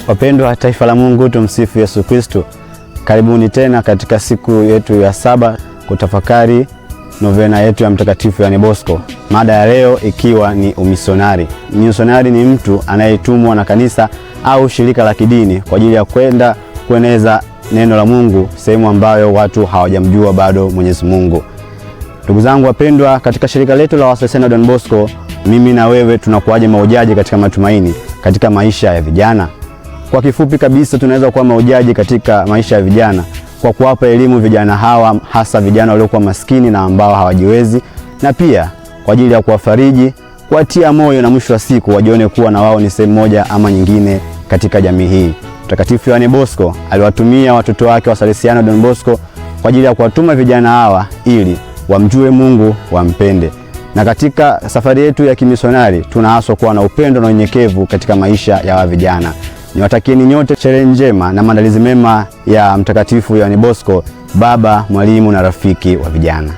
Wapendwa taifa la Mungu, tumsifu Yesu Kristo. Karibuni tena katika siku yetu ya 7 kutafakari novena yetu ya Mtakatifu Yohane Bosco. Mada ya leo ikiwa ni umisionari. Misionari ni mtu anayetumwa na kanisa au shirika la kidini kwa ajili ya kwenda kueneza neno la Mungu sehemu ambayo watu hawajamjua bado Mwenyezi Mungu. Ndugu zangu wapendwa, katika shirika letu la Wasalesiano Don Bosco, mimi na wewe tunakuaje mahujaji katika matumaini katika maisha ya vijana. Kwa kifupi kabisa, tunaweza kuwa mahujaji katika maisha ya vijana kwa kuwapa elimu vijana hawa, hasa vijana waliokuwa maskini na ambao hawajiwezi, na pia kwa ajili ya kuwafariji, kuwatia moyo na mwisho wa siku wajione kuwa na wao ni sehemu moja ama nyingine katika jamii hii. Mtakatifu Yohane Bosco aliwatumia watoto wake wa Salesiano Don Bosco kwa ajili ya kuwatuma vijana hawa ili wamjue Mungu, wampende. Na katika safari yetu ya kimisionari tunaaswa kuwa na upendo na unyenyekevu katika maisha ya vijana. Niwatakieni nyote sherehe njema na maandalizi mema ya Mtakatifu Yohane Bosco, baba, mwalimu na rafiki wa vijana.